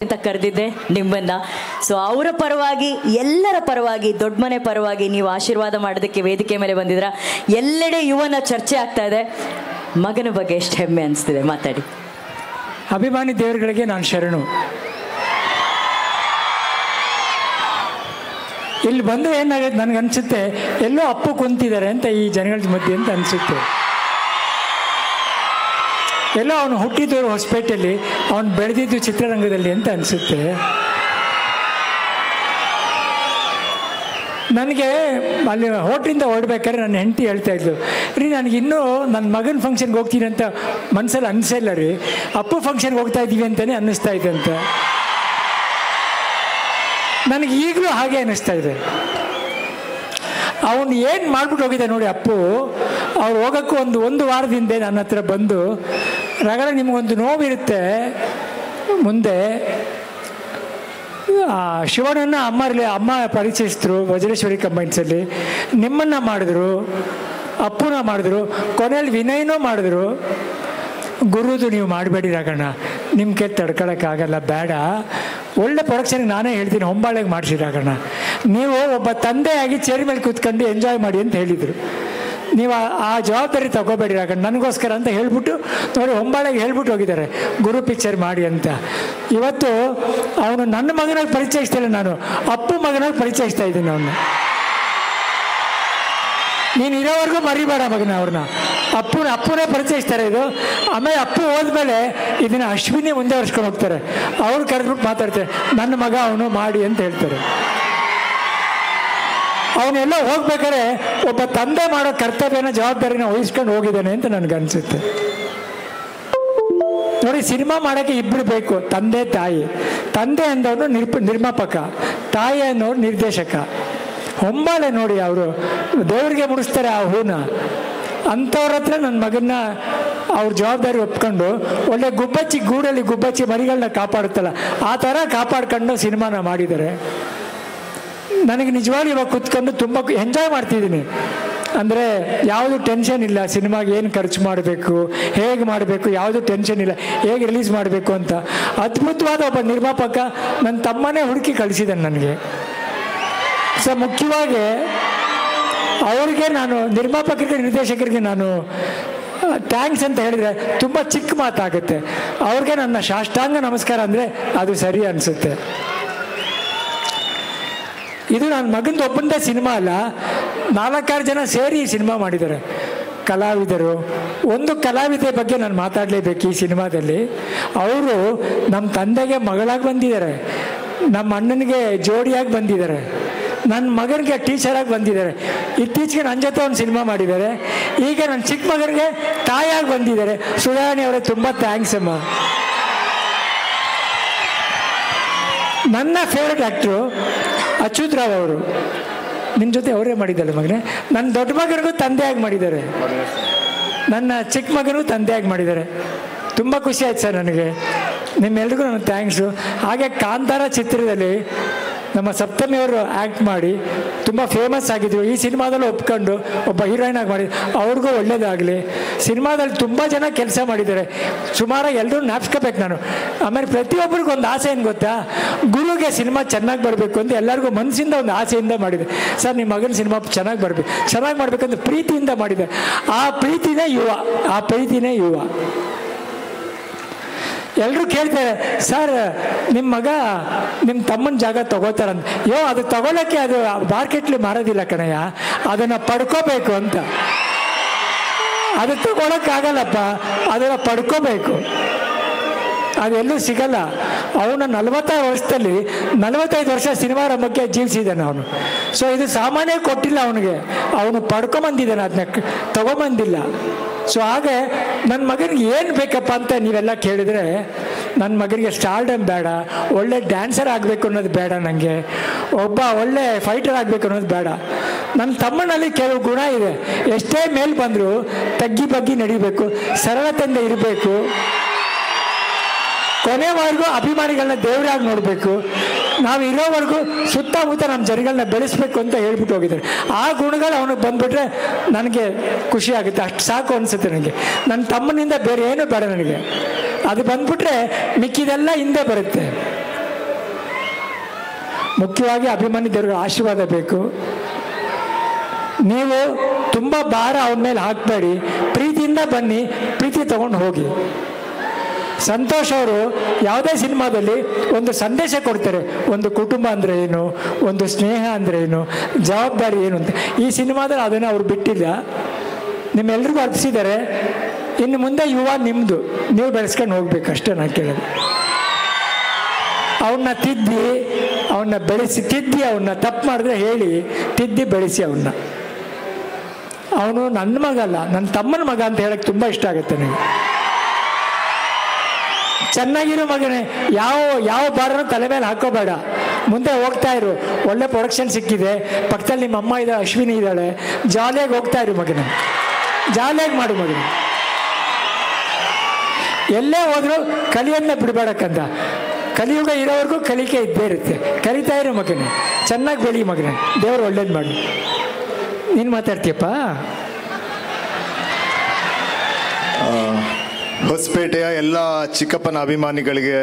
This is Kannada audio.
ಅಂತ ಕರೆದಿದ್ದೆ ನಿಮ್ಮನ್ನ. ಸೊ ಅವರ ಪರವಾಗಿ, ಎಲ್ಲರ ಪರವಾಗಿ, ದೊಡ್ಡ ಮನೆ ಪರವಾಗಿ ನೀವು ಆಶೀರ್ವಾದ ಮಾಡೋದಕ್ಕೆ ವೇದಿಕೆ ಮೇಲೆ ಬಂದಿದ್ರ. ಎಲ್ಲೆಡೆ ಯುವನ ಚರ್ಚೆ ಆಗ್ತಾ ಇದೆ. ಮಗನ ಬಗ್ಗೆ ಎಷ್ಟು ಹೆಮ್ಮೆ ಅನಿಸ್ತಿದೆ, ಮಾತಾಡಿ. ಅಭಿಮಾನಿ ದೇವರುಗಳಿಗೆ ನಾನು ಶರಣು. ಇಲ್ಲಿ ಬಂದು ಏನಾಗುತ್ತೆ ನನಗನ್ಸುತ್ತೆ, ಎಲ್ಲೋ ಅಪ್ಪು ಕುಂತಿದ್ದಾರೆ ಅಂತ ಈ ಜನಗಳ ಮಧ್ಯೆ ಅಂತ ಅನಿಸುತ್ತೆ. ಎಲ್ಲೋ ಅವನು ಹುಟ್ಟಿದವರು ಹೊಸಪೇಟೆಯಲ್ಲಿ, ಅವನು ಬೆಳೆದಿದ್ದು ಚಿತ್ರರಂಗದಲ್ಲಿ ಅಂತ ಅನಿಸುತ್ತೆ. ನನಗೆ ಅಲ್ಲಿ ಹೋಟ್ಲಿಂದ ಹೊರಡ್ಬೇಕಾದ್ರೆ ನನ್ನ ಹೆಂಡತಿ ಹೇಳ್ತಾ ಇದ್ಲು, ರೀ ನನಗಿನ್ನೂ ನನ್ನ ಮಗನ ಫಂಕ್ಷನ್ಗೆ ಹೋಗ್ತೀನಿ ಅಂತ ಮನಸ್ಸಲ್ಲಿ ಅನಿಸಿಲ್ಲ ರೀ, ಅಪ್ಪು ಫಂಕ್ಷನ್ಗೆ ಹೋಗ್ತಾ ಇದ್ದೀವಿ ಅಂತಲೇ ಅನ್ನಿಸ್ತಾ ಇದೆ ಅಂತ. ನನಗೆ ಈಗಲೂ ಹಾಗೆ ಅನ್ನಿಸ್ತಾ ಇದೆ. ಅವನು ಏನು ಮಾಡ್ಬಿಟ್ಟು ಹೋಗಿದೆ ನೋಡಿ ಅಪ್ಪು. ಅವ್ರು ಹೋಗೋಕ್ಕೂ ಒಂದು ವಾರದಿಂದ ನನ್ನ ಹತ್ರ ಬಂದು, ರಗಡ ನಿಮಗೊಂದು ನೋವಿರುತ್ತೆ ಮುಂದೆ. ಶಿವನನ್ನು ಅಮ್ಮ ಪರಿಚಯಿಸಿದ್ರು ವಜ್ರೇಶ್ವರಿ ಕಂಬೈನ್ಸಲ್ಲಿ, ನಿಮ್ಮನ್ನು ಮಾಡಿದ್ರು, ಅಪ್ಪುನ ಮಾಡಿದ್ರು, ಕೊನೆಯಲ್ಲಿ ವಿನಯನೂ ಮಾಡಿದ್ರು. ಗುರುದು ನೀವು ಮಾಡಬೇಡಿ ರಾಘಣ್ಣ, ನಿಮ್ಮ ಕೈ ತಡ್ಕೊಳಕ್ಕಾಗಲ್ಲ, ಬೇಡ, ಒಳ್ಳೆ ಪ್ರೊಡಕ್ಷನ್ಗೆ ನಾನೇ ಹೇಳ್ತೀನಿ, ಹೊಂಬಾಳೆಗೆ ಮಾಡಿಸಿ ರಾಘಣ್ಣ, ನೀವು ಒಬ್ಬ ತಂದೆಯಾಗಿ ಚೇರ್ ಮೇಲೆ ಕೂತ್ಕೊಂಡು ಎಂಜಾಯ್ ಮಾಡಿ ಅಂತ ಹೇಳಿದರು. ನೀವು ಆ ಜವಾಬ್ದಾರಿ ತಗೋಬೇಡಿ ರಾಘಣ್ಣ ನನಗೋಸ್ಕರ ಅಂತ ಹೇಳ್ಬಿಟ್ಟು ನೋಡಿ ಹೊಂಬಾಳೆಗೆ ಹೇಳ್ಬಿಟ್ಟು ಹೋಗಿದ್ದಾರೆ, ಗುರು ಪಿಕ್ಚರ್ ಮಾಡಿ ಅಂತ. ಇವತ್ತು ಅವನು ನನ್ನ ಮಗನಾಗಿ ಪರಿಚಯಿಸ್ತಿಲ್ಲ, ನಾನು ಅಪ್ಪು ಮಗನಾಗಿ ಪರಿಚಯಿಸ್ತಾ ಇದ್ದೀನಿ ಅವನ್ನ. ನೀನು ಇರೋವರೆಗೂ ಮರಿಬೇಡ ಮಗನ ಅವ್ರನ್ನ. ಅಪ್ಪನೇ ಪರಿಚಯಿಸ್ತಾರೆ ಇದು. ಆಮೇಲೆ ಅಪ್ಪು ಹೋದ್ಮೇಲೆ ಇದನ್ನು ಅಶ್ವಿನಿ ಮುಂದೆ ಹೊರ್ಸ್ಕೊಂಡು ಹೋಗ್ತಾರೆ. ಅವ್ರು ಕರೆದ್ಬಿಟ್ಟು ಮಾತಾಡ್ತಾರೆ, ನನ್ನ ಮಗ ಅವನು ಮಾಡಿ ಅಂತ ಹೇಳ್ತಾರೆ. ಅವನೆಲ್ಲ ಹೋಗ್ಬೇಕಾದ್ರೆ ಒಬ್ಬ ತಂದೆ ಮಾಡೋ ಕರ್ತವ್ಯನ, ಜವಾಬ್ದಾರಿನ ವಹಿಸ್ಕೊಂಡು ಹೋಗಿದ್ದಾನೆ ಅಂತ ನನಗನ್ಸುತ್ತೆ. ನೋಡಿ, ಸಿನಿಮಾ ಮಾಡೋಕ್ಕೆ ಇಬ್ಬರು ಬೇಕು, ತಂದೆ ತಾಯಿ. ತಂದೆ ಅಂದವನು ನಿರ್ಮಾಪಕ, ತಾಯಿ ಅನ್ನೋರು ನಿರ್ದೇಶಕ. ಹೊಂಬಾಳೆ ನೋಡಿ, ಅವರು ದೇವರಿಗೆ ಮುಡಿಸ್ತಾರೆ ಆ ಹೂನ. ಅಂಥವ್ರ ಹತ್ರ ನನ್ನ ಮಗನ್ನ ಅವ್ರ ಜವಾಬ್ದಾರಿ ಒಪ್ಕೊಂಡು, ಒಳ್ಳೆ ಗೂಡಲ್ಲಿ ಗುಬ್ಬಚ್ಚಿ ಮರಿಗಳನ್ನ ಕಾಪಾಡುತ್ತಲ್ಲ ಆ ಥರ ಕಾಪಾಡ್ಕೊಂಡು ಸಿನಿಮಾನ ಮಾಡಿದ್ದಾರೆ. ನನಗೆ ನಿಜವಾಗ್ಲೂ ಇವಾಗ ಕೂತ್ಕೊಂಡು ತುಂಬ ಎಂಜಾಯ್ ಮಾಡ್ತಿದ್ದೀನಿ. ಅಂದರೆ ಯಾವುದು ಟೆನ್ಷನ್ ಇಲ್ಲ, ಸಿನಿಮಾಗೆ ಏನು ಖರ್ಚು ಮಾಡಬೇಕು, ಹೇಗೆ ಮಾಡಬೇಕು, ಯಾವುದು ಟೆನ್ಷನ್ ಇಲ್ಲ, ಹೇಗೆ ರಿಲೀಸ್ ಮಾಡಬೇಕು ಅಂತ. ಅದ್ಭುತವಾದ ಒಬ್ಬ ನಿರ್ಮಾಪಕ ನನ್ನ ತಮ್ಮನೇ ಹುಡುಕಿ ಕಳಿಸಿದ್ದಾನೆ ನನಗೆ. ಸೊ ಮುಖ್ಯವಾಗಿ ಅವ್ರಿಗೆ ನಾನು, ನಿರ್ಮಾಪಕರಿಗೆ, ನಿರ್ದೇಶಕರಿಗೆ ನಾನು ಥ್ಯಾಂಕ್ಸ್ ಅಂತ ಹೇಳಿದರೆ ತುಂಬ ಚಿಕ್ಕ ಮಾತಾಗುತ್ತೆ. ಅವ್ರಿಗೆ ನನ್ನ ಸಾಷ್ಟಾಂಗ ನಮಸ್ಕಾರ ಅಂದರೆ ಅದು ಸರಿ ಅನಿಸುತ್ತೆ. ಇದು ನನ್ನ ಮಗಂದು ಒಬ್ಬಂದೇ ಸಿನಿಮಾ ಅಲ್ಲ, 4-6 ಜನ ಸೇರಿ ಈ ಸಿನಿಮಾ ಮಾಡಿದ್ದಾರೆ, ಕಲಾವಿದರು. ಒಂದು ಕಲಾವಿದೆ ಬಗ್ಗೆ ನಾನು ಮಾತಾಡಲೇಬೇಕು ಈ ಸಿನಿಮಾದಲ್ಲಿ. ಅವರು ನಮ್ಮ ತಂದೆಗೆ ಮಗಳಾಗಿ ಬಂದಿದ್ದಾರೆ, ನಮ್ಮ ಅಣ್ಣನಿಗೆ ಜೋಡಿಯಾಗಿ ಬಂದಿದ್ದಾರೆ, ನನ್ನ ಮಗನಿಗೆ ಟೀಚರಾಗಿ ಬಂದಿದ್ದಾರೆ. ಇತ್ತೀಚೆಗೆ ನನ್ನ ಜೊತೆ ಒಂದು ಸಿನಿಮಾ ಮಾಡಿದ್ದಾರೆ. ಈಗ ನನ್ನ ಚಿಕ್ಕ ಮಗನಿಗೆ ತಾಯಿಯಾಗಿ ಬಂದಿದ್ದಾರೆ. ಸುಧಾರಣೆ ಅವರೇ ತುಂಬ ಥ್ಯಾಂಕ್ಸ್ ಅಮ್ಮ. ನನ್ನ ಫೇವ್ರೆಟ್ ಆ್ಯಕ್ಟ್ರು ಅಚ್ಯುತ್ ರಾವ್ ಅವರು, ನಿನ್ನ ಜೊತೆ ಅವರೇ ಮಾಡಿದ್ದಾರೆ ಮಗನೇ. ನನ್ನ ದೊಡ್ಡ ಮಗನಿಗೂ ತಂದೆಯಾಗಿ ಮಾಡಿದ್ದಾರೆ, ನನ್ನ ಚಿಕ್ಕ ಮಗನಿಗೂ ತಂದೆಯಾಗಿ ಮಾಡಿದ್ದಾರೆ. ತುಂಬ ಖುಷಿ ಆಯ್ತು ಸರ್ ನನಗೆ. ನಿಮ್ಮೆಲ್ರಿಗೂ ನನ್ನ ಥ್ಯಾಂಕ್ಸು. ಹಾಗೆ ಕಾಂತಾರ ಚಿತ್ರದಲ್ಲಿ ನಮ್ಮ ಸಪ್ತಮಿಯವರು ಆ್ಯಕ್ಟ್ ಮಾಡಿ ತುಂಬ ಫೇಮಸ್ ಆಗಿದ್ರು. ಈ ಸಿನಿಮಾದಲ್ಲಿ ಒಪ್ಕೊಂಡು ಒಬ್ಬ ಹೀರೋಯಿನ್ ಆಗಿ ಮಾಡಿದ್ರು, ಅವ್ರಿಗೂ ಒಳ್ಳೇದಾಗಲಿ. ಸಿನಿಮಾದಲ್ಲಿ ತುಂಬ ಜನ ಕೆಲಸ ಮಾಡಿದ್ದಾರೆ, ಸುಮಾರು ಎಲ್ಲರೂ ಜ್ಞಾಪಿಸ್ಕೋಬೇಕು ನಾನು. ಆಮೇಲೆ ಪ್ರತಿಯೊಬ್ಬರಿಗೂ ಒಂದು ಆಸೆ ಏನು ಗೊತ್ತಾ, ಗುರುಗೆ ಸಿನಿಮಾ ಚೆನ್ನಾಗಿ ಬರಬೇಕು ಅಂತ ಎಲ್ಲರಿಗೂ ಮನಸ್ಸಿಂದ ಒಂದು ಆಸೆಯಿಂದ ಮಾಡಿದೆ. ಸರ್ ನಿಮ್ಮ ಮಗನ ಸಿನಿಮಾ ಚೆನ್ನಾಗಿ ಮಾಡಬೇಕಂತ ಪ್ರೀತಿಯಿಂದ ಮಾಡಿದೆ. ಆ ಪ್ರೀತಿನೇ ಯುವ. ಎಲ್ಲರೂ ಕೇಳ್ತಾರೆ, ಸರ್ ನಿಮ್ಮ ಮಗ ನಿಮ್ಮ ತಮ್ಮನ ಜಾಗ ತಗೋತಾರಂತ. ಅದು ತಗೊಳ್ಳೋಕ್ಕೆ ಅದು ಮಾರ್ಕೆಟ್ಲಿ ಮಾರೋದಿಲ್ಲ ಕಣಯ್ಯ, ಅದನ್ನು ಪಡ್ಕೋಬೇಕು ಅಂತ. ಅದು ತಗೊಳಕ್ಕಾಗಲ್ಲಪ್ಪ, ಅದನ್ನು ಪಡ್ಕೋಬೇಕು, ಅದೆಲ್ಲೂ ಸಿಗಲ್ಲ. ಅವನ 46 ವರ್ಷದಲ್ಲಿ 45 ವರ್ಷ ಸಿನಿಮಾ ರಂಗಕ್ಕೆ ಜೀವಿಸಿದ್ದಾನೆ ಅವನು. ಸೊ ಇದು ಸಾಮಾನ್ಯ ಕೊಟ್ಟಿಲ್ಲ ಅವನಿಗೆ, ಅವನು ಪಡ್ಕೊಂಬಂದಿದ್ದಾನೆ, ಅದನ್ನ ತಗೊಂಬಂದಿಲ್ಲ. ಸೊ ಹಾಗೆ ನನ್ನ ಮಗನಿಗೆ ಏನು ಬೇಕಪ್ಪ ಅಂತ ನೀವೆಲ್ಲ ಕೇಳಿದರೆ, ನನ್ನ ಮಗನಿಗೆ ಸ್ಟಾರ್ಡಮ್ ಬೇಡ, ಒಳ್ಳೆ ಡ್ಯಾನ್ಸರ್ ಆಗಬೇಕು ಅನ್ನೋದು ಬೇಡ, ನನಗೆ ಒಬ್ಬ ಒಳ್ಳೆ ಫೈಟರ್ ಆಗಬೇಕು ಅನ್ನೋದು ಬೇಡ. ನನ್ನ ತಮ್ಮನಲ್ಲಿ ಕೆಲವು ಗುಣ ಇದೆ. ಎಷ್ಟೇ ಮೇಲೆ ಬಂದರೂ ತಗ್ಗಿ ಬಗ್ಗಿ ನಡಿಬೇಕು, ಸರಳತೆಯಿಂದ ಇರಬೇಕು, ಕೊನೆವರೆಗೂ ಅಭಿಮಾನಿಗಳನ್ನ ದೇವರಾಗಿ ನೋಡಬೇಕು, ನಾವು ಇರೋವರೆಗೂ ಸುತ್ತಮುತ್ತ ನಮ್ಮ ಜನಗಳನ್ನ ಬೆಳೆಸ್ಬೇಕು ಅಂತ ಹೇಳ್ಬಿಟ್ಟು ಹೋಗಿದ್ದಾರೆ. ಆ ಗುಣಗಳು ಅವನಿಗೆ ಬಂದ್ಬಿಟ್ರೆ ನನಗೆ ಖುಷಿ ಆಗುತ್ತೆ, ಅಷ್ಟು ಸಾಕು ಅನಿಸುತ್ತೆ ನನಗೆ. ನನ್ನ ತಮ್ಮನಿಂದ ಬೇರೆ ಏನೂ ಬೇಡ ನನಗೆ. ಅದು ಬಂದ್ಬಿಟ್ರೆ ಮಿಕ್ಕಿದೆಲ್ಲ ಹಿಂದೆ ಬರುತ್ತೆ. ಮುಖ್ಯವಾಗಿ ಅಭಿಮಾನಿ ದೇವರ ಆಶೀರ್ವಾದ ಬೇಕು. ನೀವು ತುಂಬ ಭಾರ ಅವನ ಮೇಲೆ ಹಾಕಬೇಡಿ, ಪ್ರೀತಿಯಿಂದ ಬನ್ನಿ, ಪ್ರೀತಿ ತಗೊಂಡು ಹೋಗಿ. ಸಂತೋಷ್ ಅವರು ಯಾವುದೇ ಸಿನಿಮಾದಲ್ಲಿ ಒಂದು ಸಂದೇಶ ಕೊಡ್ತಾರೆ, ಒಂದು ಕುಟುಂಬ ಅಂದರೆ ಏನು, ಒಂದು ಸ್ನೇಹ ಅಂದರೆ ಏನು, ಜವಾಬ್ದಾರಿ ಏನು ಅಂತ. ಈ ಸಿನಿಮಾದಲ್ಲಿ ಅದನ್ನು ಅವ್ರು ಬಿಟ್ಟಿಲ್ಲ, ನಿಮ್ಮೆಲ್ರಿಗೂ ಅರ್ಪಿಸಿದ್ದಾರೆ. ಇನ್ನು ಮುಂದೆ ಯುವ ನಿಮ್ಮದು, ನೀವು ಬೆಳೆಸ್ಕೊಂಡು ಹೋಗ್ಬೇಕು ಅಷ್ಟೇ ನಾನು ಕೇಳೋದು. ಅವನ್ನ ತಿದ್ದಿ, ಅವನ್ನ ಬೆಳೆಸಿ, ತಿದ್ದಿ ಅವನ್ನ ತಪ್ಪು ಮಾಡಿದ್ರೆ ಹೇಳಿ ತಿದ್ದಿ ಬೆಳೆಸಿ ಅವನ್ನ. ಅವನು ನನ್ನ ಮಗ ಅಲ್ಲ, ನನ್ನ ತಮ್ಮನ ಮಗ ಅಂತ ಹೇಳಕ್ಕೆ ತುಂಬ ಇಷ್ಟ ಆಗುತ್ತೆ ನನಗೆ. ಚೆನ್ನಾಗಿರೋ ಮಗನೇ, ಯಾವ ಭಾರನೂ ತಲೆ ಮೇಲೆ ಹಾಕೋಬೇಡ, ಮುಂದೆ ಹೋಗ್ತಾ ಇರು. ಒಳ್ಳೆ ಪ್ರೊಡಕ್ಷನ್ ಸಿಕ್ಕಿದೆ, ಪಕ್ಕದಲ್ಲಿ ನಿಮ್ಮ ಅಮ್ಮ ಇದ್ದಾಳೆ, ಅಶ್ವಿನಿ ಇದ್ದಾಳೆ, ಜಾಲಿಯಾಗಿ ಹೋಗ್ತಾ ಇರು ಮಗನ, ಜಾಲಿಯಾಗಿ ಮಾಡು ಮಗನ. ಎಲ್ಲೇ ಹೋದ್ರು ಕಲಿಯನ್ನ ಬಿಡಬೇಡಕ್ಕಂತ. ಕಲಿಯುಗ ಇರೋವರೆಗೂ ಕಲಿಕೆ ಇದ್ದೇ ಇರುತ್ತೆ, ಕಲಿತಾ ಇರೋ ಮಗನೇ, ಚೆನ್ನಾಗಿ ಬೆಳಿ ಮಗನೇ, ದೇವರು ಒಳ್ಳೇದು ಮಾಡಿ. ನೀನು ಮಾತಾಡ್ತೀಯಪ್ಪ. ಹೊಸಪೇಟೆಯ ಎಲ್ಲ ಚಿಕ್ಕಪ್ಪನ ಅಭಿಮಾನಿಗಳಿಗೆ